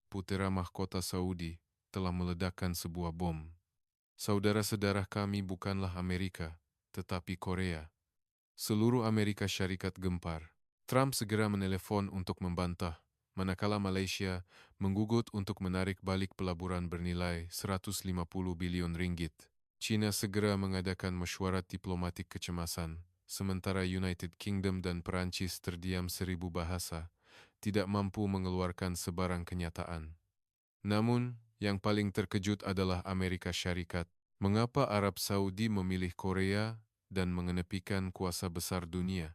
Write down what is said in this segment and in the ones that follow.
putera mahkota Saudi, telah meledakkan sebuah bom. Saudara-saudara kami bukanlah Amerika, tetapi Korea. Seluruh Amerika Syarikat gempar. Trump segera menelepon untuk membantah, manakala Malaysia menggugat untuk menarik balik pelaburan bernilai 150 bilion ringgit. China segera mengadakan mesyuarat diplomatik kecemasan, sementara United Kingdom dan Perancis terdiam 1000 bahasa, tidak mampu mengeluarkan sebarang kenyataan. Namun, yang paling terkejut adalah Amerika Syarikat. Mengapa Arab Saudi memilih Korea dan mengenepikan kuasa besar dunia?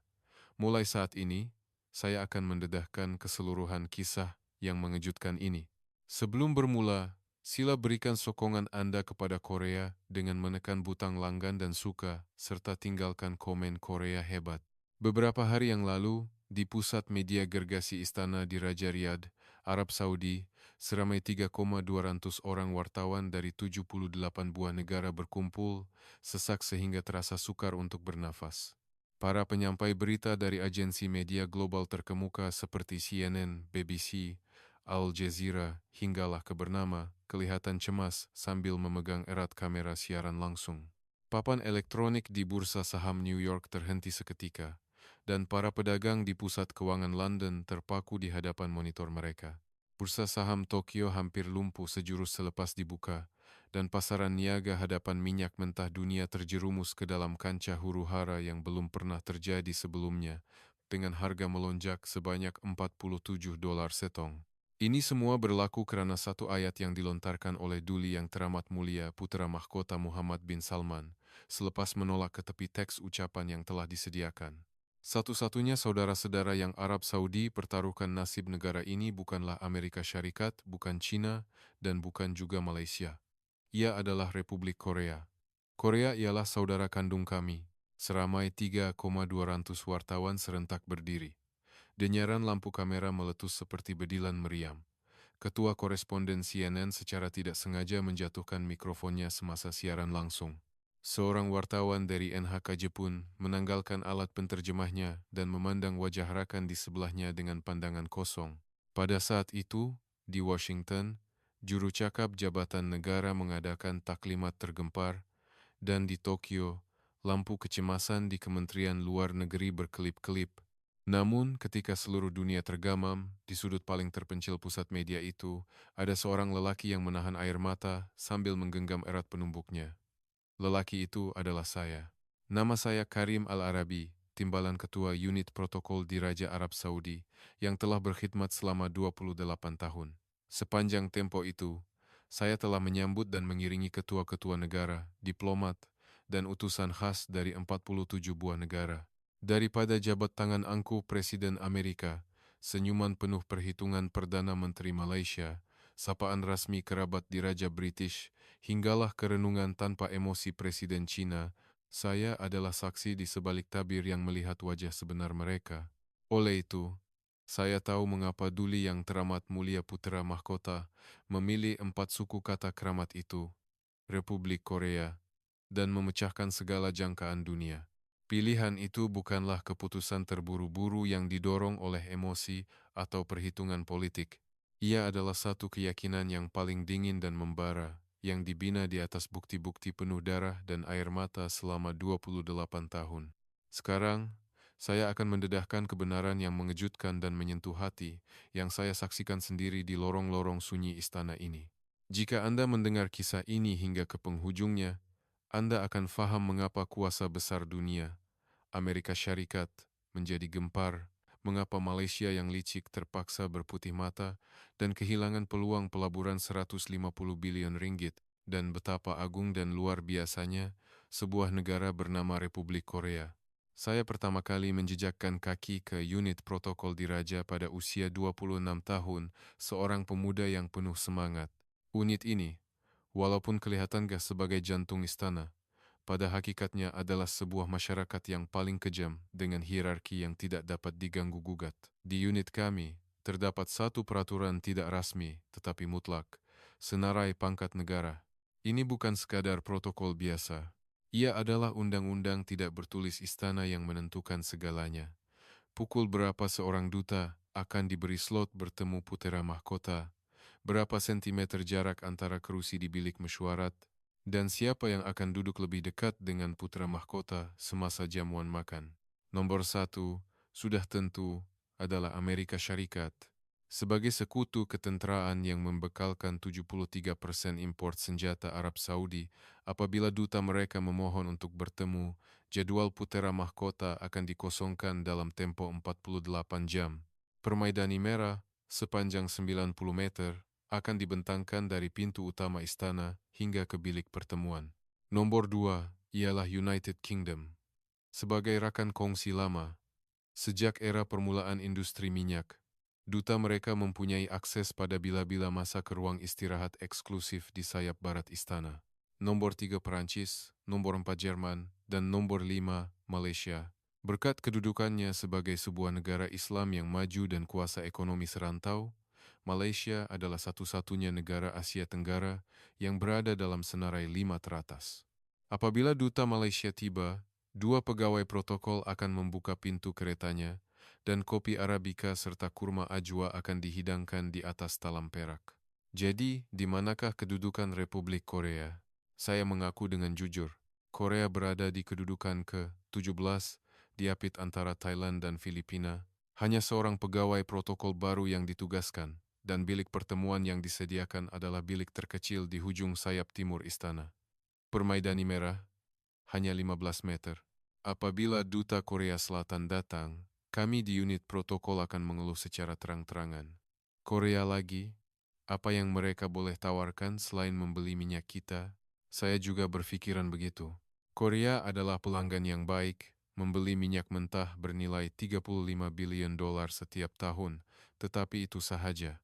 Mulai saat ini, saya akan mendedahkan keseluruhan kisah yang mengejutkan ini. Sebelum bermula, sila berikan sokongan Anda kepada Korea dengan menekan butang langgan dan suka, serta tinggalkan komen Korea hebat. Beberapa hari yang lalu, di pusat media gergasi istana di Raja Riyadh, Arab Saudi, seramai 3,200 orang wartawan dari 78 buah negara berkumpul, sesak sehingga terasa sukar untuk bernafas. Para penyampai berita dari agensi media global terkemuka seperti CNN, BBC, Al Jazeera, hinggalah ke bernama, kelihatan cemas sambil memegang erat kamera siaran langsung. Papan elektronik di bursa saham New York terhenti seketika, dan para pedagang di pusat keuangan London terpaku di hadapan monitor mereka. Bursa saham Tokyo hampir lumpuh sejurus selepas dibuka, dan pasaran niaga hadapan minyak mentah dunia terjerumus ke dalam kancah huru-hara yang belum pernah terjadi sebelumnya, dengan harga melonjak sebanyak 47 dolar setong. Ini semua berlaku karena satu ayat yang dilontarkan oleh Duli Yang Teramat Mulia Putera Mahkota Muhammad bin Salman, selepas menolak ke tepi teks ucapan yang telah disediakan. Satu-satunya saudara-saudara yang Arab Saudi pertaruhkan nasib negara ini bukanlah Amerika Syarikat, bukan China, dan bukan juga Malaysia. Ia adalah Republik Korea. Korea ialah saudara kandung kami. Seramai 3,200 wartawan serentak berdiri. Denyaran lampu kamera meletus seperti bedilan meriam. Ketua koresponden CNN secara tidak sengaja menjatuhkan mikrofonnya semasa siaran langsung. Seorang wartawan dari NHKJ pun menanggalkan alat penterjemahnya dan memandang wajah rakan di sebelahnya dengan pandangan kosong. Pada saat itu, di Washington, juru cakap Jabatan Negara mengadakan taklimat tergempar, dan di Tokyo, lampu kecemasan di Kementerian Luar Negeri berkelip-kelip. Namun, ketika seluruh dunia tergamam, di sudut paling terpencil pusat media itu, ada seorang lelaki yang menahan air mata sambil menggenggam erat penumbuknya. Lelaki itu adalah saya. Nama saya Karim Al-Arabi, Timbalan Ketua Unit Protokol di Raja Arab Saudi, yang telah berkhidmat selama 28 tahun. Sepanjang tempo itu, saya telah menyambut dan mengiringi ketua-ketua negara, diplomat, dan utusan khas dari 47 buah negara. Daripada jabat tangan angkuh Presiden Amerika, senyuman penuh perhitungan Perdana Menteri Malaysia, sapaan rasmi kerabat di Raja British, hinggalah kerenungan tanpa emosi Presiden China, saya adalah saksi di sebalik tabir yang melihat wajah sebenar mereka. Oleh itu, saya tahu mengapa Duli Yang Teramat Mulia Putera Mahkota memilih 4 suku kata keramat itu, Republik Korea, dan memecahkan segala jangkaan dunia. Pilihan itu bukanlah keputusan terburu-buru yang didorong oleh emosi atau perhitungan politik. Ia adalah satu keyakinan yang paling dingin dan membara, yang dibina di atas bukti-bukti penuh darah dan air mata selama 28 tahun. Sekarang, saya akan mendedahkan kebenaran yang mengejutkan dan menyentuh hati, yang saya saksikan sendiri di lorong-lorong sunyi istana ini. Jika Anda mendengar kisah ini hingga ke penghujungnya, Anda akan faham mengapa kuasa besar dunia, Amerika Syarikat, menjadi gempar, mengapa Malaysia yang licik terpaksa berputih mata dan kehilangan peluang pelaburan 150 bilion ringgit, dan betapa agung dan luar biasanya sebuah negara bernama Republik Korea. Saya pertama kali menjejakkan kaki ke unit protokol di Raja pada usia 26 tahun, seorang pemuda yang penuh semangat. Unit ini, walaupun kelihatan gak sebagai jantung istana, pada hakikatnya adalah sebuah masyarakat yang paling kejam dengan hierarki yang tidak dapat diganggu-gugat. Di unit kami, terdapat satu peraturan tidak rasmi tetapi mutlak, senarai pangkat negara. Ini bukan sekadar protokol biasa. Ia adalah undang-undang tidak bertulis istana yang menentukan segalanya. Pukul berapa seorang duta akan diberi slot bertemu putera mahkota, berapa sentimeter jarak antara kerusi di bilik mesyuarat, dan siapa yang akan duduk lebih dekat dengan putra mahkota semasa jamuan makan. Nomor 1, sudah tentu, adalah Amerika Syarikat. Sebagai sekutu ketenteraan yang membekalkan 73% import senjata Arab Saudi, apabila duta mereka memohon untuk bertemu, jadwal putera mahkota akan dikosongkan dalam tempo 48 jam. Permaidani merah, sepanjang 90 meter, akan dibentangkan dari pintu utama istana hingga ke bilik pertemuan. Nomor 2 ialah United Kingdom. Sebagai rakan kongsi lama, sejak era permulaan industri minyak, duta mereka mempunyai akses pada bila-bila masa ke ruang istirahat eksklusif di sayap barat istana. Nomor 3 Perancis, nomor 4 Jerman, dan nomor 5 Malaysia. Berkat kedudukannya sebagai sebuah negara Islam yang maju dan kuasa ekonomi serantau, Malaysia adalah satu-satunya negara Asia Tenggara yang berada dalam senarai 5 teratas. Apabila duta Malaysia tiba, 2 pegawai protokol akan membuka pintu keretanya, dan kopi Arabica serta kurma ajwa akan dihidangkan di atas talam perak. Jadi, di manakah kedudukan Republik Korea? Saya mengaku dengan jujur, Korea berada di kedudukan ke-17, diapit antara Thailand dan Filipina. Hanya seorang pegawai protokol baru yang ditugaskan, dan bilik pertemuan yang disediakan adalah bilik terkecil di hujung sayap timur istana. Permaidani merah, hanya 15 meter. Apabila duta Korea Selatan datang, kami di unit protokol akan mengeluh secara terang-terangan. Korea lagi, apa yang mereka boleh tawarkan selain membeli minyak kita? Saya juga berpikiran begitu. Korea adalah pelanggan yang baik, membeli minyak mentah bernilai 35 bilion dolar setiap tahun, tetapi itu sahaja.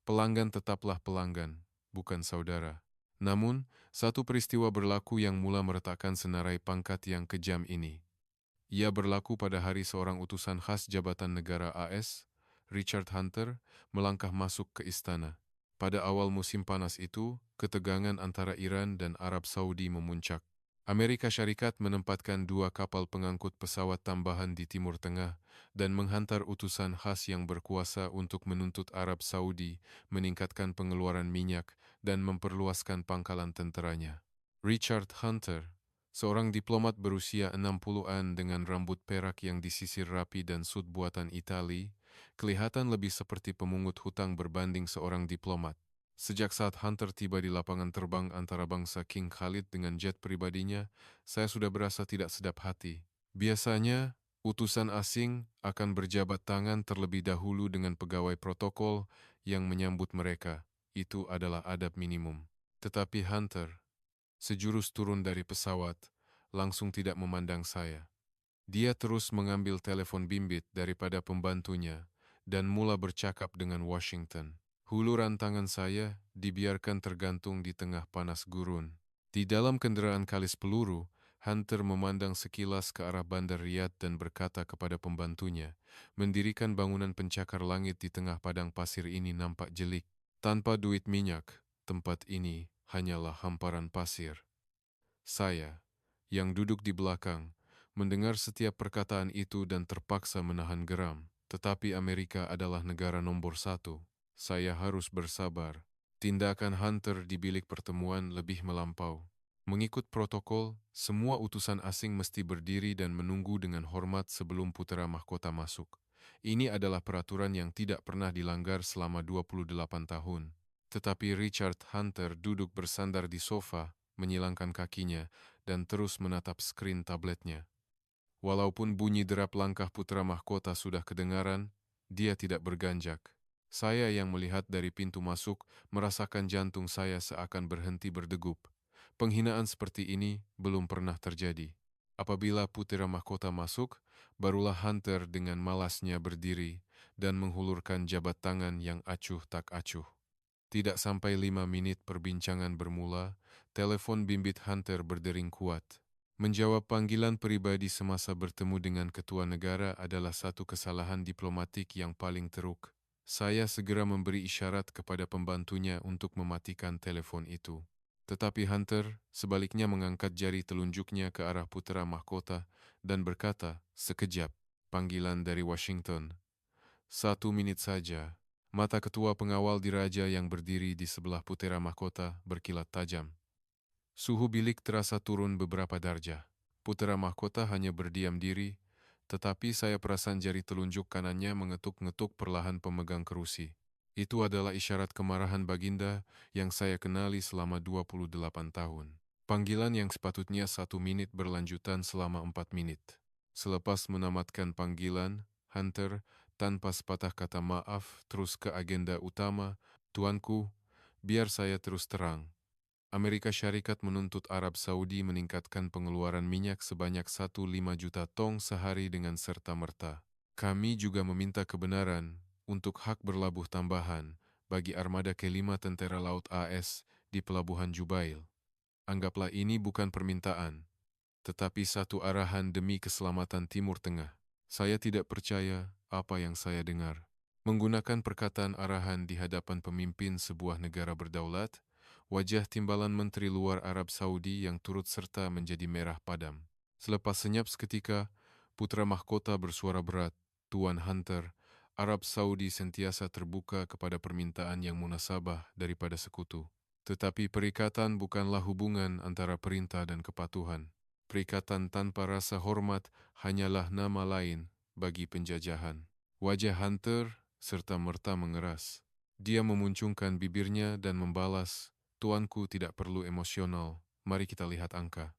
Pelanggan tetaplah pelanggan, bukan saudara. Namun, satu peristiwa berlaku yang mula meretakkan senarai pangkat yang kejam ini. Ia berlaku pada hari seorang utusan khas Jabatan Negara AS, Richard Hunter, melangkah masuk ke istana. Pada awal musim panas itu, ketegangan antara Iran dan Arab Saudi memuncak. Amerika Syarikat menempatkan 2 kapal pengangkut pesawat tambahan di Timur Tengah dan menghantar utusan khas yang berkuasa untuk menuntut Arab Saudi meningkatkan pengeluaran minyak dan memperluaskan pangkalan tenteranya. Richard Hunter, seorang diplomat berusia 60-an dengan rambut perak yang disisir rapi dan sut buatan Itali, kelihatan lebih seperti pemungut hutang berbanding seorang diplomat. Sejak saat Hunter tiba di lapangan terbang antara bangsa King Khalid dengan jet pribadinya, saya sudah berasa tidak sedap hati. Biasanya, utusan asing akan berjabat tangan terlebih dahulu dengan pegawai protokol yang menyambut mereka. Itu adalah adab minimum. Tetapi Hunter, sejurus turun dari pesawat, langsung tidak memandang saya. Dia terus mengambil telepon bimbit daripada pembantunya dan mula bercakap dengan Washington. Huluran tangan saya dibiarkan tergantung di tengah panas gurun. Di dalam kendaraan kalis peluru, Hunter memandang sekilas ke arah bandar Riyadh dan berkata kepada pembantunya, mendirikan bangunan pencakar langit di tengah padang pasir ini nampak jelik. Tanpa duit minyak, tempat ini hanyalah hamparan pasir. Saya, yang duduk di belakang, mendengar setiap perkataan itu dan terpaksa menahan geram. Tetapi Amerika adalah negara nomor 1. Saya harus bersabar. Tindakan Hunter di bilik pertemuan lebih melampau. Mengikut protokol, semua utusan asing mesti berdiri dan menunggu dengan hormat sebelum putera mahkota masuk. Ini adalah peraturan yang tidak pernah dilanggar selama 28 tahun. Tetapi Richard Hunter duduk bersandar di sofa, menyilangkan kakinya, dan terus menatap skrin tabletnya. Walaupun bunyi derap langkah putera mahkota sudah kedengaran, dia tidak berganjak. Saya yang melihat dari pintu masuk merasakan jantung saya seakan berhenti berdegup. Penghinaan seperti ini belum pernah terjadi. Apabila putera mahkota masuk, barulah Hunter dengan malasnya berdiri dan menghulurkan jabat tangan yang acuh tak acuh. Tidak sampai 5 menit perbincangan bermula, telepon bimbit Hunter berdering kuat. Menjawab panggilan pribadi semasa bertemu dengan ketua negara adalah satu kesalahan diplomatik yang paling teruk. Saya segera memberi isyarat kepada pembantunya untuk mematikan telepon itu. Tetapi Hunter sebaliknya mengangkat jari telunjuknya ke arah putera mahkota dan berkata, "Sekejap, panggilan dari Washington. 1 menit saja." Mata ketua pengawal diraja yang berdiri di sebelah putera mahkota berkilat tajam. Suhu bilik terasa turun beberapa darjah. Putera mahkota hanya berdiam diri, tetapi saya perasan jari telunjuk kanannya mengetuk-ngetuk perlahan pemegang kerusi. Itu adalah isyarat kemarahan Baginda yang saya kenali selama 28 tahun. Panggilan yang sepatutnya 1 menit berlanjutan selama 4 menit. Selepas menamatkan panggilan, Hunter, tanpa sepatah kata maaf, terus ke agenda utama. Tuanku, biar saya terus terang. Amerika Syarikat menuntut Arab Saudi meningkatkan pengeluaran minyak sebanyak 1,5 juta tong sehari dengan serta-merta. Kami juga meminta kebenaran untuk hak berlabuh tambahan bagi armada kelima tentara laut AS di Pelabuhan Jubail. Anggaplah ini bukan permintaan, tetapi satu arahan demi keselamatan Timur Tengah. Saya tidak percaya apa yang saya dengar. Menggunakan perkataan arahan di hadapan pemimpin sebuah negara berdaulat, wajah timbalan Menteri Luar Arab Saudi yang turut serta menjadi merah padam. Selepas senyap seketika, putra mahkota bersuara berat, Tuan Hunter, Arab Saudi sentiasa terbuka kepada permintaan yang munasabah daripada sekutu. Tetapi perikatan bukanlah hubungan antara perintah dan kepatuhan. Perikatan tanpa rasa hormat hanyalah nama lain bagi penjajahan. Wajah Hunter serta merta mengeras. Dia memuncungkan bibirnya dan membalas, "Tuanku tidak perlu emosional, mari kita lihat angka.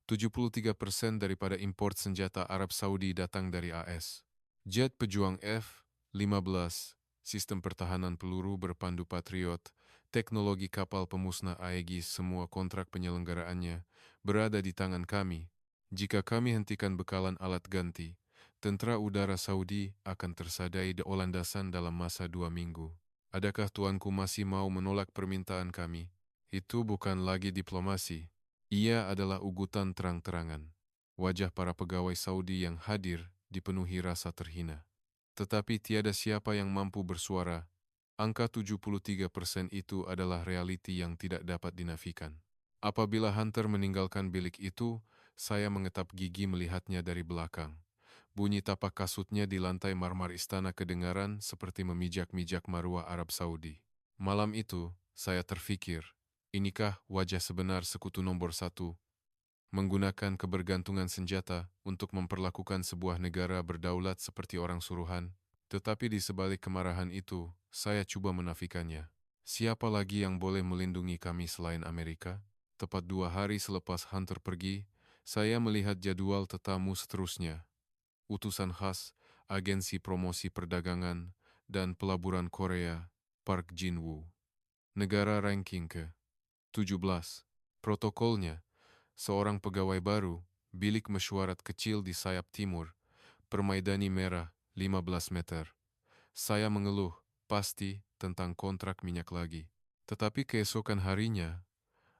73% daripada import senjata Arab Saudi datang dari AS. Jet pejuang F-15, sistem pertahanan peluru berpandu Patriot, teknologi kapal pemusnah Aegis, semua kontrak penyelenggaraannya berada di tangan kami. Jika kami hentikan bekalan alat ganti, tentara udara Saudi akan tersadai di landasan dalam masa 2 minggu. Adakah tuanku masih mau menolak permintaan kami? Itu bukan lagi diplomasi. Ia adalah ugutan terang-terangan. Wajah para pegawai Saudi yang hadir dipenuhi rasa terhina. Tetapi tiada siapa yang mampu bersuara. Angka 73% itu adalah realiti yang tidak dapat dinafikan. Apabila Hunter meninggalkan bilik itu, saya mengetap gigi melihatnya dari belakang. Bunyi tapak kasutnya di lantai marmar istana kedengaran seperti memijak-mijak maruah Arab Saudi. Malam itu, saya terfikir, inikah wajah sebenar sekutu nomor 1? Menggunakan kebergantungan senjata untuk memperlakukan sebuah negara berdaulat seperti orang suruhan. Tetapi di sebalik kemarahan itu, saya coba menafikannya. Siapa lagi yang boleh melindungi kami selain Amerika? Tepat 2 hari selepas Hunter pergi, saya melihat jadwal tetamu seterusnya. Utusan khas, Agensi Promosi Perdagangan, dan Pelaburan Korea, Park Jin-woo. Negara ranking ke-17. Protokolnya, seorang pegawai baru, bilik mesyuarat kecil di sayap timur, permaidani merah, 15 meter. Saya mengeluh, pasti, tentang kontrak minyak lagi. Tetapi keesokan harinya,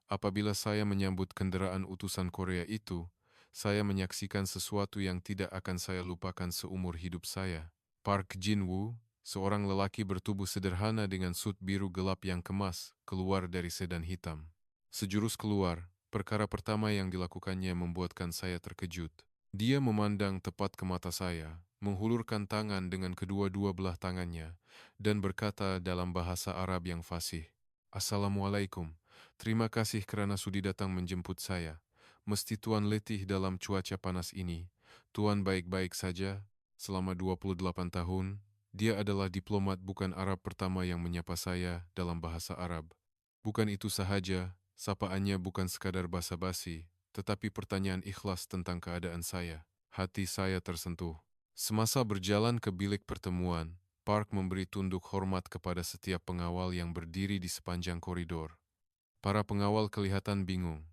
apabila saya menyambut kendaraan utusan Korea itu, saya menyaksikan sesuatu yang tidak akan saya lupakan seumur hidup saya. Park Jin-woo, seorang lelaki bertubuh sederhana dengan sut biru gelap yang kemas, keluar dari sedan hitam. Sejurus keluar, perkara pertama yang dilakukannya membuatkan saya terkejut. Dia memandang tepat ke mata saya, menghulurkan tangan dengan kedua-dua belah tangannya, dan berkata dalam bahasa Arab yang fasih, "Assalamualaikum, terima kasih kerana sudi datang menjemput saya. Mesti Tuan letih dalam cuaca panas ini. Tuan baik-baik saja?" Selama 28 tahun, dia adalah diplomat bukan Arab pertama yang menyapa saya dalam bahasa Arab. Bukan itu sahaja, sapaannya bukan sekadar basa-basi, tetapi pertanyaan ikhlas tentang keadaan saya. Hati saya tersentuh. Semasa berjalan ke bilik pertemuan, Park memberi tunduk hormat kepada setiap pengawal yang berdiri di sepanjang koridor. Para pengawal kelihatan bingung.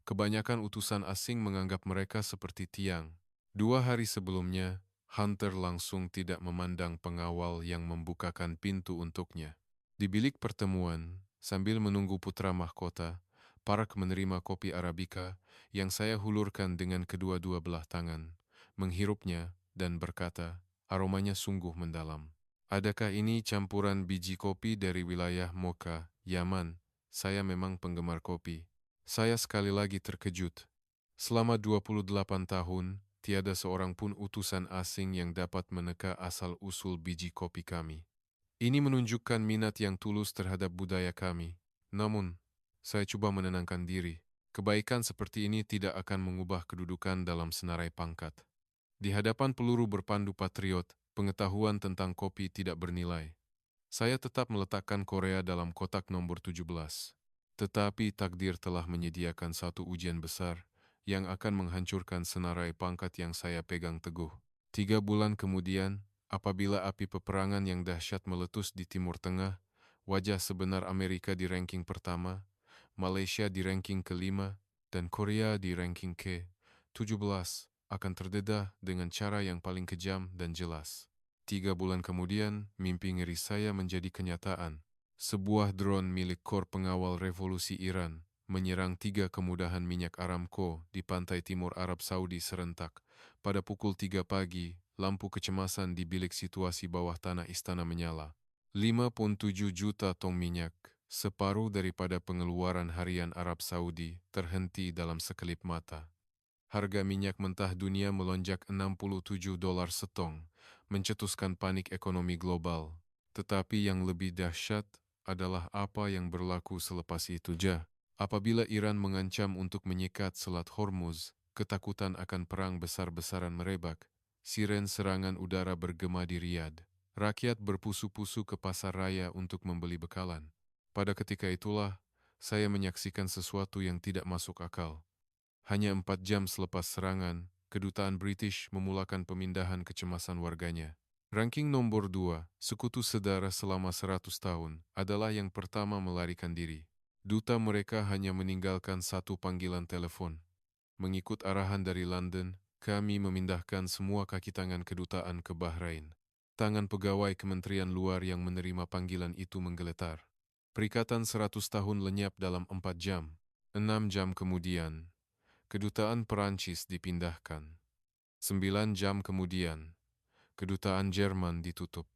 Kebanyakan utusan asing menganggap mereka seperti tiang. 2 hari sebelumnya, Hunter langsung tidak memandang pengawal yang membukakan pintu untuknya. Di bilik pertemuan, sambil menunggu putra mahkota, Park menerima kopi Arabica yang saya hulurkan dengan kedua-dua belah tangan, menghirupnya dan berkata, aromanya sungguh mendalam. "Adakah ini campuran biji kopi dari wilayah Mocha, Yaman? Saya memang penggemar kopi." Saya sekali lagi terkejut. Selama 28 tahun, tiada seorang pun utusan asing yang dapat meneka asal-usul biji kopi kami. Ini menunjukkan minat yang tulus terhadap budaya kami. Namun, saya coba menenangkan diri. Kebaikan seperti ini tidak akan mengubah kedudukan dalam senarai pangkat. Di hadapan peluru berpandu patriot, pengetahuan tentang kopi tidak bernilai. Saya tetap meletakkan Korea dalam kotak nomor 17. Tetapi takdir telah menyediakan satu ujian besar yang akan menghancurkan senarai pangkat yang saya pegang teguh. 3 bulan kemudian, apabila api peperangan yang dahsyat meletus di Timur Tengah, wajah sebenar Amerika di ranking pertama, Malaysia di ranking kelima, dan Korea di ranking ke-17 akan terdedah dengan cara yang paling kejam dan jelas. 3 bulan kemudian, mimpi ngeri saya menjadi kenyataan. Sebuah drone milik Kor Pengawal Revolusi Iran menyerang 3 kemudahan minyak Aramco di pantai timur Arab Saudi serentak. Pada pukul 3 pagi, lampu kecemasan di bilik situasi bawah tanah istana menyala. 57 juta tong minyak, separuh daripada pengeluaran harian Arab Saudi, terhenti dalam sekelip mata. Harga minyak mentah dunia melonjak $67 setong, mencetuskan panik ekonomi global. Tetapi yang lebih dahsyat adalah apa yang berlaku selepas itu. Apabila Iran mengancam untuk menyikat Selat Hormuz, ketakutan akan perang besar-besaran merebak. Siren serangan udara bergema di Riyadh. Rakyat berpusu-pusu ke pasar raya untuk membeli bekalan. Pada ketika itulah, saya menyaksikan sesuatu yang tidak masuk akal. Hanya 4 jam selepas serangan, kedutaan British memulakan pemindahan kecemasan warganya. Ranking nomor 2, Sekutu Sedara selama 100 tahun, adalah yang pertama melarikan diri. Duta mereka hanya meninggalkan satu panggilan telepon. Mengikut arahan dari London, kami memindahkan semua kaki tangan kedutaan ke Bahrain. Tangan pegawai Kementerian Luar yang menerima panggilan itu menggeletar. Perikatan 100 tahun lenyap dalam 4 jam. 6 jam kemudian, kedutaan Perancis dipindahkan. 9 jam kemudian, kedutaan Jerman ditutup.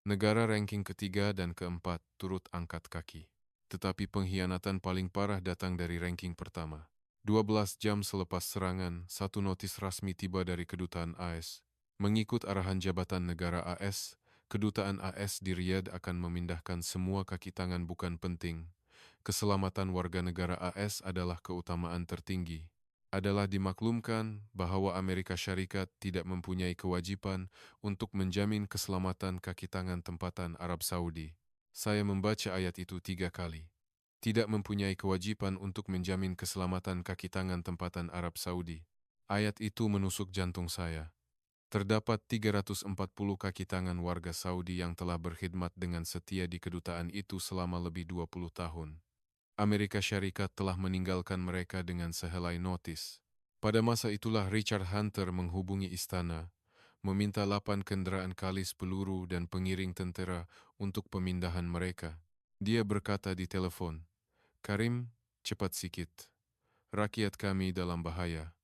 Negara ranking ketiga dan keempat turut angkat kaki. Tetapi pengkhianatan paling parah datang dari ranking pertama. 12 jam selepas serangan, satu notis rasmi tiba dari kedutaan AS. Mengikut arahan Jabatan Negara AS, kedutaan AS di Riyadh akan memindahkan semua kaki tangan bukan penting. Keselamatan warga negara AS adalah keutamaan tertinggi. Adalah dimaklumkan bahwa Amerika Syarikat tidak mempunyai kewajiban untuk menjamin keselamatan kaki tangan tempatan Arab Saudi. Saya membaca ayat itu 3 kali. Tidak mempunyai kewajiban untuk menjamin keselamatan kaki tangan tempatan Arab Saudi. Ayat itu menusuk jantung saya. Terdapat 340 kaki tangan warga Saudi yang telah berkhidmat dengan setia di kedutaan itu selama lebih 20 tahun. Amerika Syarikat telah meninggalkan mereka dengan sehelai notis. Pada masa itulah Richard Hunter menghubungi istana, meminta 8 kendaraan kalis peluru dan pengiring tentera untuk pemindahan mereka. Dia berkata di telepon, "Karim, cepat sikit. Rakyat kami dalam bahaya.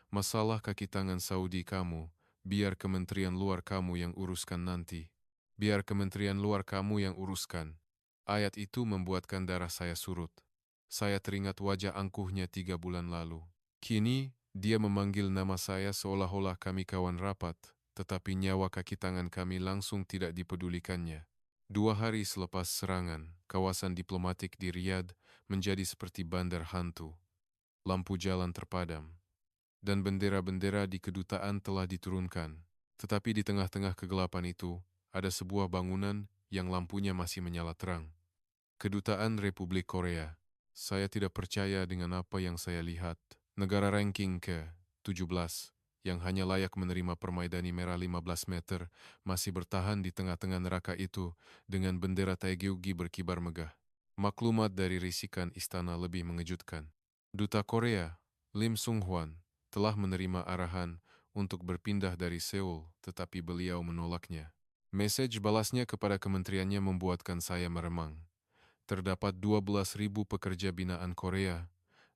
Masalah kaki tangan Saudi kamu, biar Kementerian Luar kamu yang uruskan nanti. Biar Kementerian Luar kamu yang uruskan." Ayat itu membuatkan darah saya surut. Saya teringat wajah angkuhnya 3 bulan lalu. Kini, dia memanggil nama saya seolah-olah kami kawan rapat, tetapi nyawa kaki tangan kami langsung tidak dipedulikannya. 2 hari selepas serangan, kawasan diplomatik di Riyadh menjadi seperti bandar hantu. Lampu jalan terpadam, dan bendera-bendera di kedutaan telah diturunkan. Tetapi di tengah-tengah kegelapan itu, ada sebuah bangunan yang lampunya masih menyala terang. Kedutaan Republik Korea. Saya tidak percaya dengan apa yang saya lihat. Negara ranking ke-17 yang hanya layak menerima permaidani merah 15 meter masih bertahan di tengah-tengah neraka itu dengan bendera Taegyeogi berkibar megah. Maklumat dari risikan istana lebih mengejutkan. Duta Korea, Lim Sung-hwan, telah menerima arahan untuk berpindah dari Seoul, tetapi beliau menolaknya. Mesej balasnya kepada kementeriannya membuatkan saya meremang. Terdapat 12.000 pekerja binaan Korea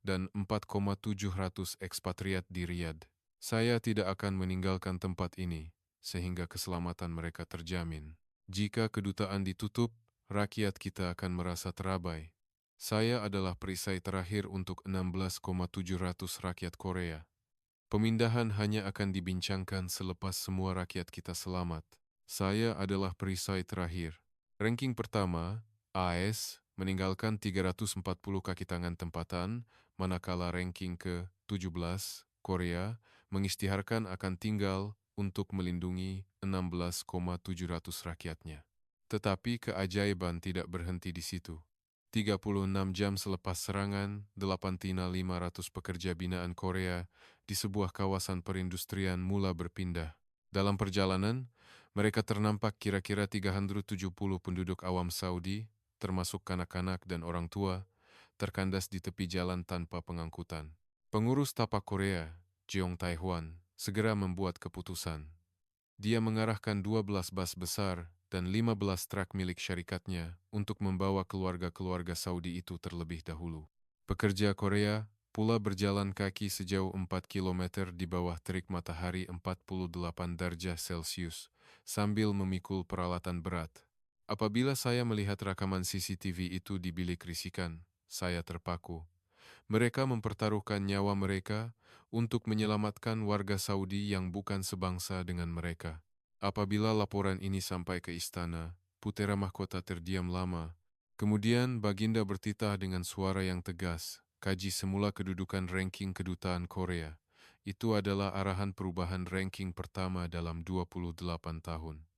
dan 4,700 ekspatriat di Riyadh. Saya tidak akan meninggalkan tempat ini sehingga keselamatan mereka terjamin. Jika kedutaan ditutup, rakyat kita akan merasa terabai. Saya adalah perisai terakhir untuk 16,700 rakyat Korea. Pemindahan hanya akan dibincangkan selepas semua rakyat kita selamat. Saya adalah perisai terakhir. Ranking pertama, AS, meninggalkan 340 kaki tangan tempatan, manakala ranking ke-17, Korea, mengisytiharkan akan tinggal untuk melindungi 16,700 rakyatnya. Tetapi keajaiban tidak berhenti di situ. 36 jam selepas serangan, 8.500 pekerja binaan Korea di sebuah kawasan perindustrian mula berpindah. Dalam perjalanan, mereka ternampak kira-kira 370 penduduk awam Saudi, termasuk kanak-kanak dan orang tua, terkandas di tepi jalan tanpa pengangkutan. Pengurus tapak Korea, Jeong Tae-hwan, segera membuat keputusan. Dia mengarahkan 12 bas besar dan 15 truk milik syarikatnya untuk membawa keluarga-keluarga Saudi itu terlebih dahulu. Pekerja Korea pula berjalan kaki sejauh 4 km di bawah terik matahari 48 derajat Celcius sambil memikul peralatan berat. Apabila saya melihat rekaman CCTV itu di bilik risikan, saya terpaku. Mereka mempertaruhkan nyawa mereka untuk menyelamatkan warga Saudi yang bukan sebangsa dengan mereka. Apabila laporan ini sampai ke istana, Putera Mahkota terdiam lama. Kemudian Baginda bertitah dengan suara yang tegas, kaji semula kedudukan ranking kedutaan Korea. Itu adalah arahan perubahan ranking pertama dalam 28 tahun.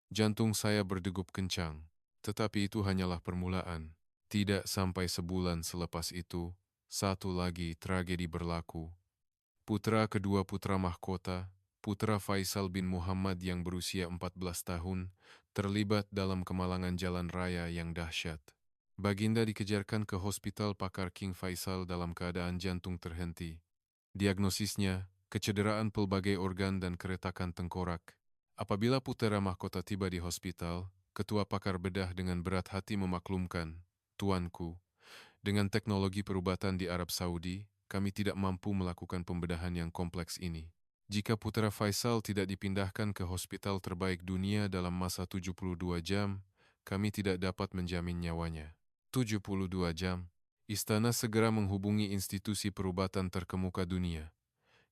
Jantung saya berdegup kencang, tetapi itu hanyalah permulaan. Tidak sampai sebulan selepas itu, satu lagi tragedi berlaku. Putra kedua putra mahkota, Putra Faisal bin Muhammad yang berusia 14 tahun, terlibat dalam kemalangan jalan raya yang dahsyat. Baginda dikejarkan ke hospital pakar King Faisal dalam keadaan jantung terhenti. Diagnosisnya, kecederaan pelbagai organ dan keretakan tengkorak. Apabila putera mahkota tiba di hospital, ketua pakar bedah dengan berat hati memaklumkan, "Tuanku, dengan teknologi perubatan di Arab Saudi, kami tidak mampu melakukan pembedahan yang kompleks ini. Jika putera Faisal tidak dipindahkan ke hospital terbaik dunia dalam masa 72 jam, kami tidak dapat menjamin nyawanya." 72 jam. Istana segera menghubungi institusi perubatan terkemuka dunia.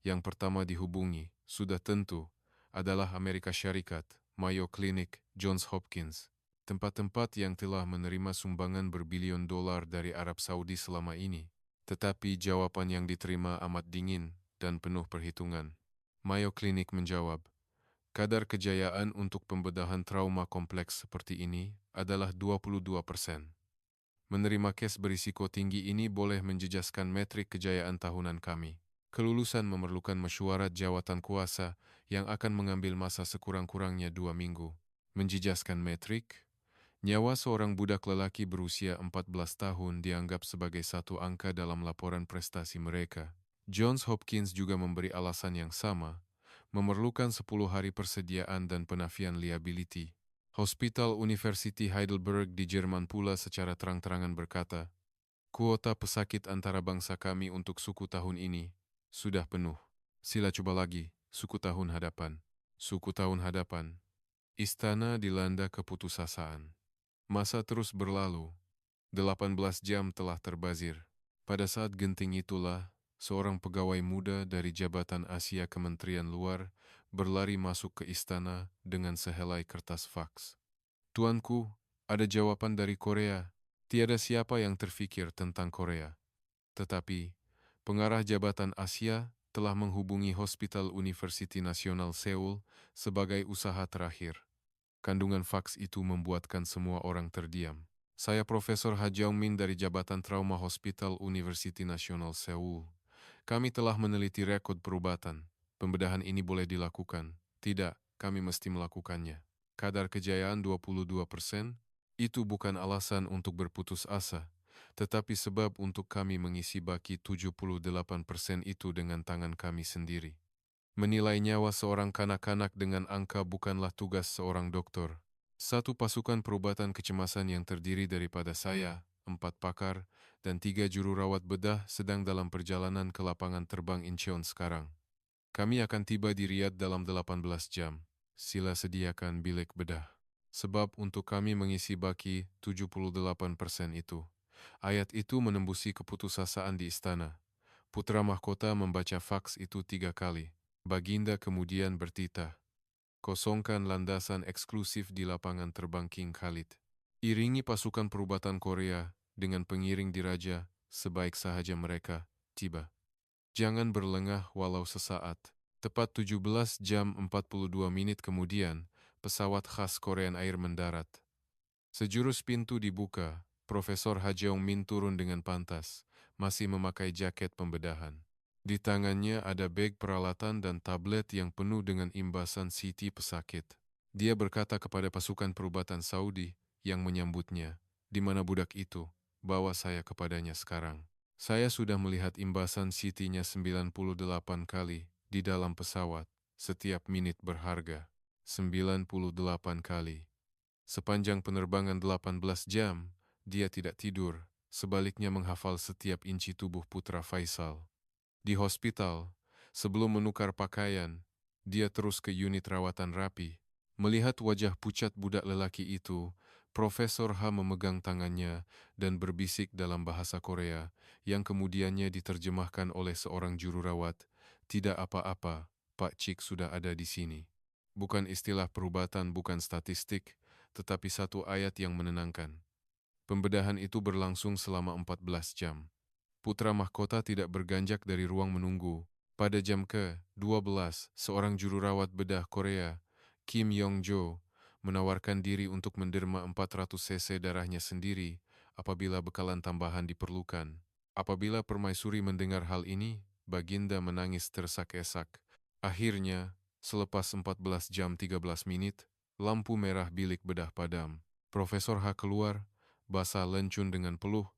Yang pertama dihubungi, sudah tentu, adalah Amerika Syarikat, Mayo Clinic, Johns Hopkins. Tempat-tempat yang telah menerima sumbangan berbilion dolar dari Arab Saudi selama ini. Tetapi jawaban yang diterima amat dingin dan penuh perhitungan. Mayo Clinic menjawab, kadar kejayaan untuk pembedahan trauma kompleks seperti ini adalah 22%. Menerima kes berisiko tinggi ini boleh menjejaskan metrik kejayaan tahunan kami. Kelulusan memerlukan mesyuarat jawatan kuasa yang akan mengambil masa sekurang-kurangnya 2 minggu. Menjejaskan metrik? Nyawa seorang budak lelaki berusia 14 tahun dianggap sebagai satu angka dalam laporan prestasi mereka. Johns Hopkins juga memberi alasan yang sama, memerlukan 10 hari persediaan dan penafian liability. Hospital University Heidelberg di Jerman pula secara terang-terangan berkata, kuota pesakit antara bangsa kami untuk suku tahun ini sudah penuh. Sila coba lagi, suku tahun hadapan. Suku tahun hadapan. Istana dilanda keputusasaan. Masa terus berlalu. 18 jam telah terbazir. Pada saat genting itulah, seorang pegawai muda dari Jabatan Asia Kementerian Luar berlari masuk ke istana dengan sehelai kertas faks. Tuanku, ada jawaban dari Korea. Tiada siapa yang terfikir tentang Korea. Tetapi, pengarah Jabatan Asia telah menghubungi Hospital University Nasional Seoul sebagai usaha terakhir. Kandungan faks itu membuatkan semua orang terdiam. Saya Profesor Ha Jong-min dari Jabatan Trauma Hospital University Nasional Seoul. Kami telah meneliti rekod perubatan. Pembedahan ini boleh dilakukan. Tidak, kami mesti melakukannya. Kadar kejayaan 22%, itu bukan alasan untuk berputus asa, tetapi sebab untuk kami mengisi baki 78% itu dengan tangan kami sendiri. Menilai nyawa seorang kanak-kanak dengan angka bukanlah tugas seorang dokter. Satu pasukan perubatan kecemasan yang terdiri daripada saya, 4 pakar, dan 3 juru rawat bedah sedang dalam perjalanan ke lapangan terbang Incheon sekarang. Kami akan tiba di Riyadh dalam 18 jam. Sila sediakan bilik bedah. Sebab untuk kami mengisi baki 78% itu. Ayat itu menembusi keputusasaan di istana. Putra mahkota membaca faks itu 3 kali. Baginda kemudian bertitah. Kosongkan landasan eksklusif di lapangan terbang King Khalid. Iringi pasukan perubatan Korea dengan pengiring diraja sebaik sahaja mereka tiba. Jangan berlengah walau sesaat. Tepat 17 jam 42 menit kemudian, pesawat khas Korean Air mendarat. Sejurus pintu dibuka, Profesor Ha Jeong-min turun dengan pantas, masih memakai jaket pembedahan. Di tangannya ada beg peralatan dan tablet yang penuh dengan imbasan CT pesakit. Dia berkata kepada pasukan perubatan Saudi yang menyambutnya, "Di mana budak itu? Bawa saya kepadanya sekarang." Saya sudah melihat imbasan CT-nya 98 kali di dalam pesawat. Setiap menit berharga. 98 kali. Sepanjang penerbangan 18 jam, dia tidak tidur. Sebaliknya menghafal setiap inci tubuh Putra Faisal. Di hospital, sebelum menukar pakaian, dia terus ke unit rawatan rapi. Melihat wajah pucat budak lelaki itu, Profesor H memegang tangannya dan berbisik dalam bahasa Korea yang kemudiannya diterjemahkan oleh seorang jururawat. Tidak apa-apa, Pak Cik sudah ada di sini. Bukan istilah perubatan, bukan statistik, tetapi satu ayat yang menenangkan. Pembedahan itu berlangsung selama 14 jam. Putra mahkota tidak berganjak dari ruang menunggu. Pada jam ke-12, seorang jururawat bedah Korea, Kim Yong-jo, menawarkan diri untuk menderma 400 cc darahnya sendiri apabila bekalan tambahan diperlukan. Apabila permaisuri mendengar hal ini, Baginda menangis tersak-esak. Akhirnya, selepas 14 jam 13 menit, lampu merah bilik bedah padam. Profesor H keluar, basah lencun dengan peluh,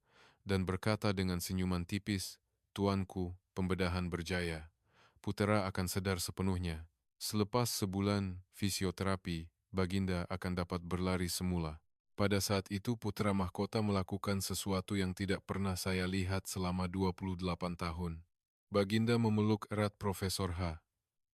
dan berkata dengan senyuman tipis, "Tuanku, pembedahan berjaya. Putera akan sedar sepenuhnya. Selepas sebulan fisioterapi, Baginda akan dapat berlari semula." Pada saat itu putra mahkota melakukan sesuatu yang tidak pernah saya lihat selama 28 tahun. Baginda memeluk erat Profesor H.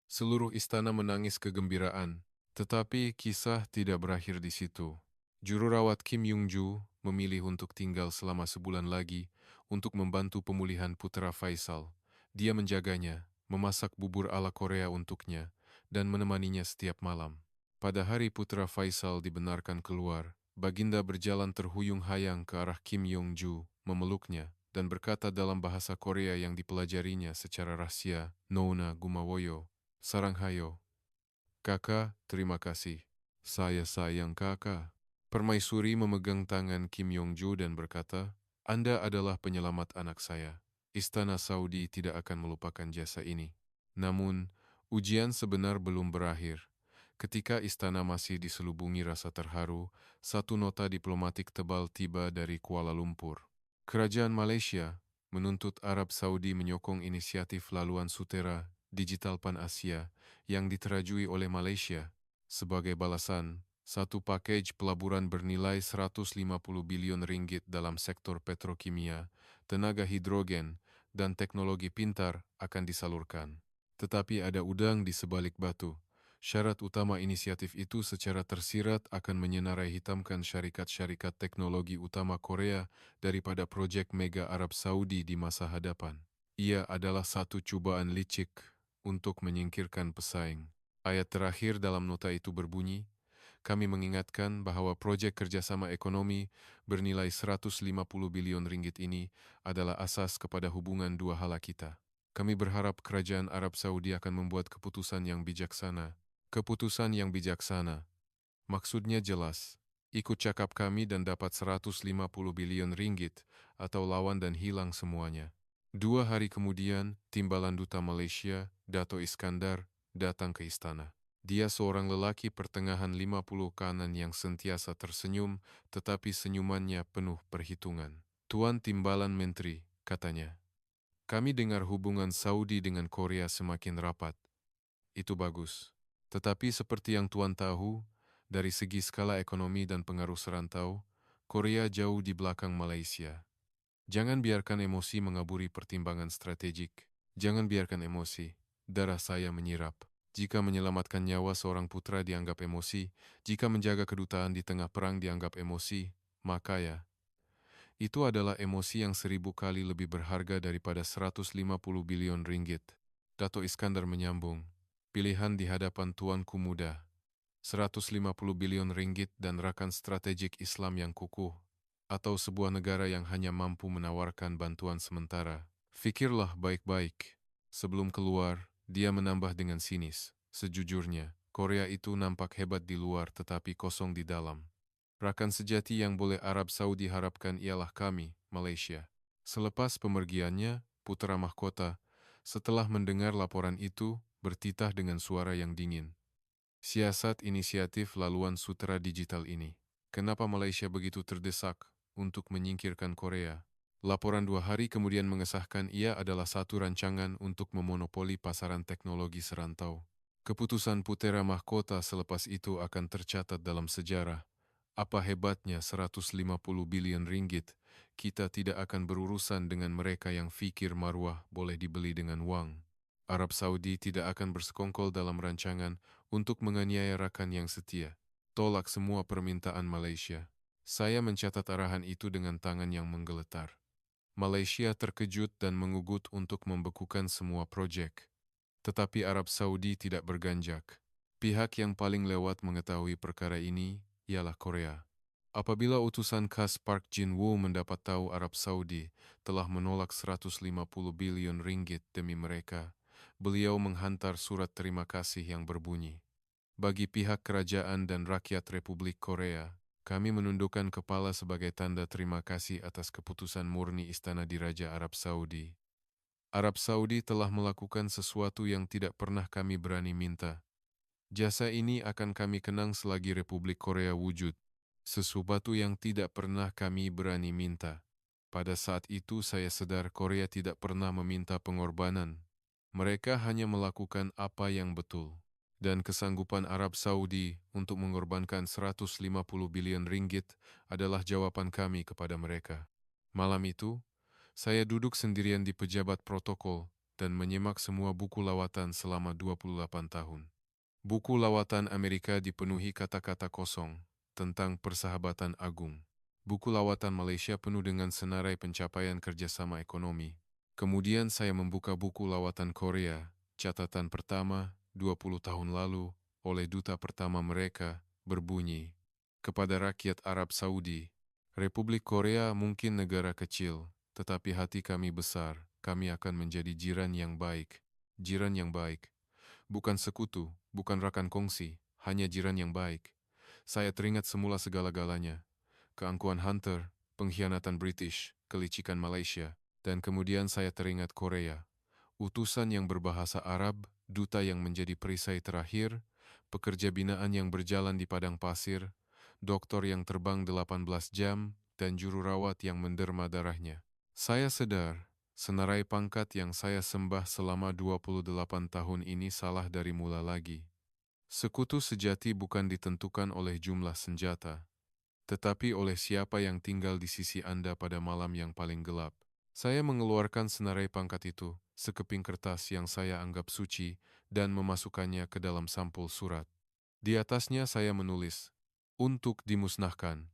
Seluruh istana menangis kegembiraan, tetapi kisah tidak berakhir di situ. Jururawat Kim Yung-ju memilih untuk tinggal selama sebulan lagi untuk membantu pemulihan putra Faisal. Dia menjaganya, memasak bubur ala Korea untuknya, dan menemaninya setiap malam. Pada hari putra Faisal dibenarkan keluar, Baginda berjalan terhuyung-hayang ke arah Kim Yung-ju, memeluknya, dan berkata dalam bahasa Korea yang dipelajarinya secara rahasia, "Nona gumawoyo, saranghayo." "Kakak, terima kasih. Saya sayang kakak." Permaisuri memegang tangan Kim Yong-ju dan berkata, "Anda adalah penyelamat anak saya. Istana Saudi tidak akan melupakan jasa ini." Namun, ujian sebenar belum berakhir. Ketika istana masih diselubungi rasa terharu, satu nota diplomatik tebal tiba dari Kuala Lumpur. Kerajaan Malaysia menuntut Arab Saudi menyokong inisiatif laluan Sutera Digital Pan Asia yang diterajui oleh Malaysia. Sebagai balasan, satu pakej pelaburan bernilai 150 bilion ringgit dalam sektor petrokimia, tenaga hidrogen, dan teknologi pintar akan disalurkan. Tetapi ada udang di sebalik batu. Syarat utama inisiatif itu secara tersirat akan menyenarai hitamkan syarikat-syarikat teknologi utama Korea daripada proyek mega Arab Saudi di masa hadapan. Ia adalah satu cubaan licik untuk menyingkirkan pesaing. Ayat terakhir dalam nota itu berbunyi, "Kami mengingatkan bahwa proyek kerjasama ekonomi bernilai 150 bilion ringgit ini adalah asas kepada hubungan dua hala kita. Kami berharap kerajaan Arab Saudi akan membuat keputusan yang bijaksana." Keputusan yang bijaksana. Maksudnya jelas. Ikut cakap kami dan dapat 150 bilion ringgit atau lawan dan hilang semuanya. 2 hari kemudian, timbalan duta Malaysia, Dato Iskandar, datang ke istana. Dia seorang lelaki pertengahan 50 kanan yang sentiasa tersenyum, tetapi senyumannya penuh perhitungan. "Tuan Timbalan Menteri," katanya. "Kami dengar hubungan Saudi dengan Korea semakin rapat. Itu bagus. Tetapi seperti yang Tuan tahu, dari segi skala ekonomi dan pengaruh serantau, Korea jauh di belakang Malaysia. Jangan biarkan emosi mengaburi pertimbangan strategik. Jangan biarkan emosi. Darah saya menyirap. Jika menyelamatkan nyawa seorang putra dianggap emosi, jika menjaga kedutaan di tengah perang dianggap emosi, maka ya, itu adalah emosi yang 1000 kali lebih berharga daripada 150 bilion ringgit." Dato Iskandar menyambung, "Pilihan di hadapan tuanku mudah. 150 bilion ringgit dan rakan strategik Islam yang kukuh, atau sebuah negara yang hanya mampu menawarkan bantuan sementara. Fikirlah baik-baik. Sebelum keluar, dia menambah dengan sinis. Sejujurnya, Korea itu nampak hebat di luar tetapi kosong di dalam. Rakan sejati yang boleh Arab Saudi harapkan ialah kami, Malaysia. Selepas pemergiannya, putra mahkota, setelah mendengar laporan itu, bertitah dengan suara yang dingin. Siasat inisiatif laluan sutra digital ini. Kenapa Malaysia begitu terdesak untuk menyingkirkan Korea? Laporan 2 hari kemudian mengesahkan ia adalah satu rancangan untuk memonopoli pasaran teknologi serantau. Keputusan putera mahkota selepas itu akan tercatat dalam sejarah. Apa hebatnya 150 bilion ringgit, kita tidak akan berurusan dengan mereka yang fikir marwah boleh dibeli dengan uang. Arab Saudi tidak akan bersekongkol dalam rancangan untuk menganiaya rakan yang setia. Tolak semua permintaan Malaysia. Saya mencatat arahan itu dengan tangan yang menggeletar. Malaysia terkejut dan mengugut untuk membekukan semua proyek. Tetapi Arab Saudi tidak berganjak. Pihak yang paling lewat mengetahui perkara ini ialah Korea. Apabila utusan khas Park Jin-woo mendapat tahu Arab Saudi telah menolak 150 bilion ringgit demi mereka, beliau menghantar surat terima kasih yang berbunyi. Bagi pihak kerajaan dan rakyat Republik Korea, kami menundukkan kepala sebagai tanda terima kasih atas keputusan murni Istana Diraja Arab Saudi. Arab Saudi telah melakukan sesuatu yang tidak pernah kami berani minta. Jasa ini akan kami kenang selagi Republik Korea wujud. Sesuatu yang tidak pernah kami berani minta. Pada saat itu saya sadar Korea tidak pernah meminta pengorbanan. Mereka hanya melakukan apa yang betul. Dan kesanggupan Arab Saudi untuk mengorbankan 150 bilion ringgit adalah jawaban kami kepada mereka. Malam itu, saya duduk sendirian di pejabat protokol dan menyimak semua buku lawatan selama 28 tahun. Buku lawatan Amerika dipenuhi kata-kata kosong tentang persahabatan agung. Buku lawatan Malaysia penuh dengan senarai pencapaian kerjasama ekonomi. Kemudian saya membuka buku lawatan Korea, catatan pertama 20 tahun lalu oleh duta pertama mereka, berbunyi, kepada rakyat Arab Saudi, Republik Korea mungkin negara kecil, tetapi hati kami besar, kami akan menjadi jiran yang baik. Jiran yang baik. Bukan sekutu, bukan rakan kongsi, hanya jiran yang baik. Saya teringat semula segala-galanya. Keangkuhan Hunter, pengkhianatan British, kelicikan Malaysia, dan kemudian saya teringat Korea. Utusan yang berbahasa Arab, duta yang menjadi perisai terakhir, pekerja binaan yang berjalan di padang pasir, doktor yang terbang 18 jam, dan juru rawat yang menderma darahnya. Saya sadar, senarai pangkat yang saya sembah selama 28 tahun ini salah dari mula lagi. Sekutu sejati bukan ditentukan oleh jumlah senjata, tetapi oleh siapa yang tinggal di sisi Anda pada malam yang paling gelap. Saya mengeluarkan senarai pangkat itu, sekeping kertas yang saya anggap suci, dan memasukkannya ke dalam sampul surat. Di atasnya saya menulis, untuk dimusnahkan.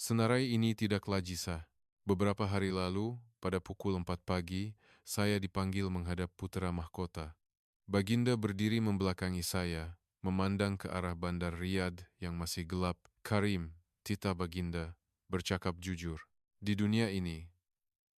Senarai ini tidak lagi sah. Beberapa hari lalu, pada pukul 4 pagi, saya dipanggil menghadap putera mahkota. Baginda berdiri membelakangi saya, memandang ke arah bandar Riyadh yang masih gelap. Karim, tita Baginda, bercakap jujur. Di dunia ini,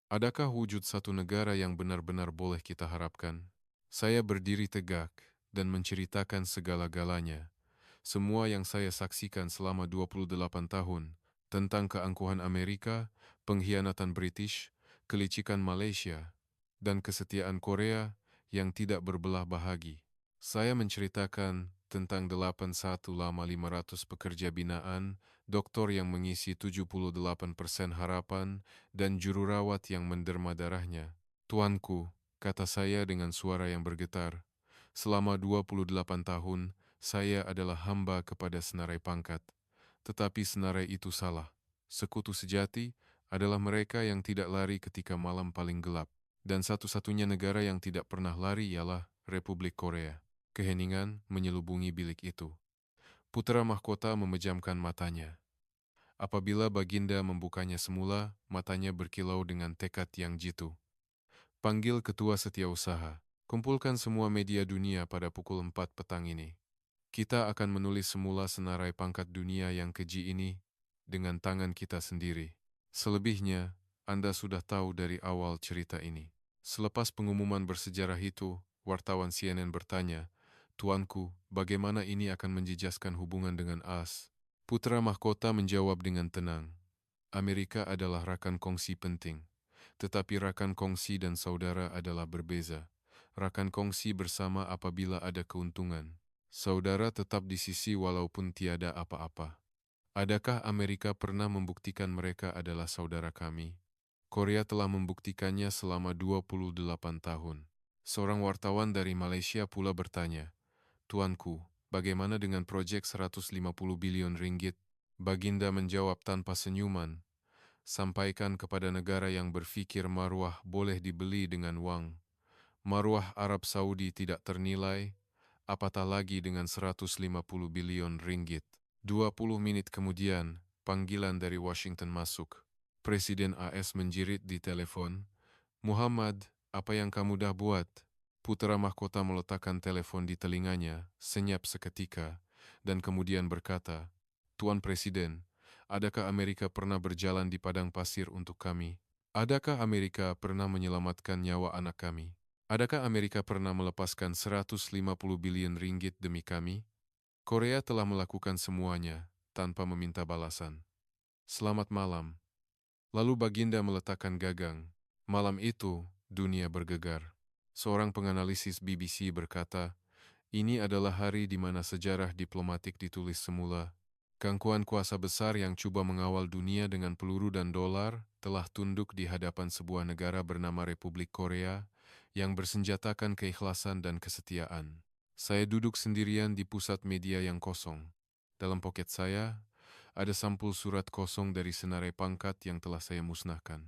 adakah wujud satu negara yang benar-benar boleh kita harapkan? Saya berdiri tegak dan menceritakan segala-galanya. Semua yang saya saksikan selama 28 tahun tentang keangkuhan Amerika, pengkhianatan British, kelicikan Malaysia, dan kesetiaan Korea yang tidak berbelah bahagi. Saya menceritakan tentang 81 lama 500 pekerja binaan, doktor yang mengisi 78% harapan, dan juru rawat yang menderma darahnya. Tuanku, kata saya dengan suara yang bergetar, selama 28 tahun, saya adalah hamba kepada senarai pangkat. Tetapi senarai itu salah. Sekutu sejati adalah mereka yang tidak lari ketika malam paling gelap. Dan satu-satunya negara yang tidak pernah lari ialah Republik Korea. Keheningan menyelubungi bilik itu. Putera mahkota memejamkan matanya. Apabila Baginda membukanya semula, matanya berkilau dengan tekad yang jitu. Panggil ketua setiausaha. Kumpulkan semua media dunia pada pukul 4 petang ini. Kita akan menulis semula senarai pangkat dunia yang keji ini dengan tangan kita sendiri. Selebihnya, Anda sudah tahu dari awal cerita ini. Selepas pengumuman bersejarah itu, wartawan CNN bertanya, "Tuanku, bagaimana ini akan menjejaskan hubungan dengan AS?" Putra mahkota menjawab dengan tenang, "Amerika adalah rakan kongsi penting. Tetapi rakan kongsi dan saudara adalah berbeza. Rakan kongsi bersama apabila ada keuntungan. Saudara tetap di sisi walaupun tiada apa-apa." Adakah Amerika pernah membuktikan mereka adalah saudara kami? Korea telah membuktikannya selama 28 tahun. Seorang wartawan dari Malaysia pula bertanya, "Tuanku, bagaimana dengan proyek 150 bilion ringgit?" Baginda menjawab tanpa senyuman, "Sampaikan kepada negara yang berfikir maruah boleh dibeli dengan wang. Maruah Arab Saudi tidak ternilai, apatah lagi dengan 150 bilion ringgit." 20 menit kemudian, panggilan dari Washington masuk. Presiden AS menjerit di telepon, "Muhammad, apa yang kamu dah buat?" Putra mahkota meletakkan telepon di telinganya, senyap seketika, dan kemudian berkata, "Tuan Presiden, adakah Amerika pernah berjalan di padang pasir untuk kami? Adakah Amerika pernah menyelamatkan nyawa anak kami? Adakah Amerika pernah melepaskan 150 bilion ringgit demi kami? Korea telah melakukan semuanya, tanpa meminta balasan. Selamat malam." Lalu Baginda meletakkan gagang. Malam itu, dunia bergegar. Seorang penganalisis BBC berkata, "Ini adalah hari di mana sejarah diplomatik ditulis semula. Gangguan kuasa besar yang coba mengawal dunia dengan peluru dan dolar telah tunduk di hadapan sebuah negara bernama Republik Korea yang bersenjatakan keikhlasan dan kesetiaan." Saya duduk sendirian di pusat media yang kosong. Dalam poket saya, ada sampul surat kosong dari senarai pangkat yang telah saya musnahkan.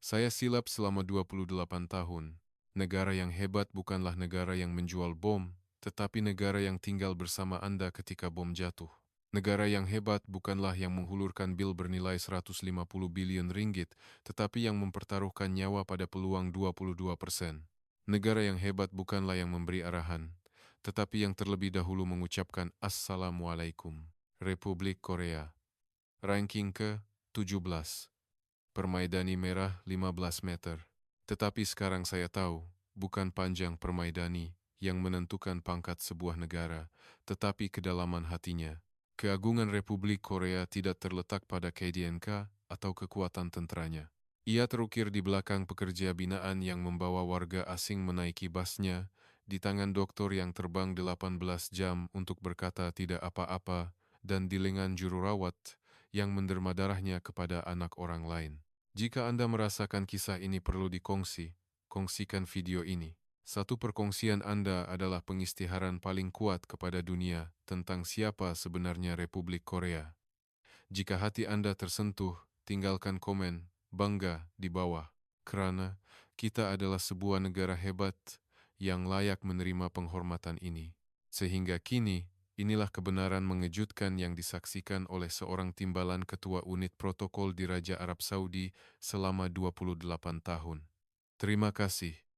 Saya silap selama 28 tahun. Negara yang hebat bukanlah negara yang menjual bom, tetapi negara yang tinggal bersama Anda ketika bom jatuh. Negara yang hebat bukanlah yang menghulurkan bil bernilai 150 bilion ringgit, tetapi yang mempertaruhkan nyawa pada peluang 22%. Negara yang hebat bukanlah yang memberi arahan, tetapi yang terlebih dahulu mengucapkan Assalamualaikum. Republik Korea. Ranking ke-17. Permaidani merah 15 meter. Tetapi sekarang saya tahu, bukan panjang permaidani yang menentukan pangkat sebuah negara, tetapi kedalaman hatinya. Keagungan Republik Korea tidak terletak pada KDNK atau kekuatan tenteranya. Ia terukir di belakang pekerja binaan yang membawa warga asing menaiki busnya, di tangan doktor yang terbang 18 jam untuk berkata tidak apa-apa, dan di lengan juru rawat yang menderma darahnya kepada anak orang lain. Jika Anda merasakan kisah ini perlu dikongsi, kongsikan video ini. Satu perkongsian Anda adalah pengisytiharan paling kuat kepada dunia tentang siapa sebenarnya Republik Korea. Jika hati Anda tersentuh, tinggalkan komen bangga di bawah, kerana kita adalah sebuah negara hebat yang layak menerima penghormatan ini. Sehingga kini, inilah kebenaran mengejutkan yang disaksikan oleh seorang timbalan ketua unit protokol di Raja Arab Saudi selama 28 tahun. Terima kasih.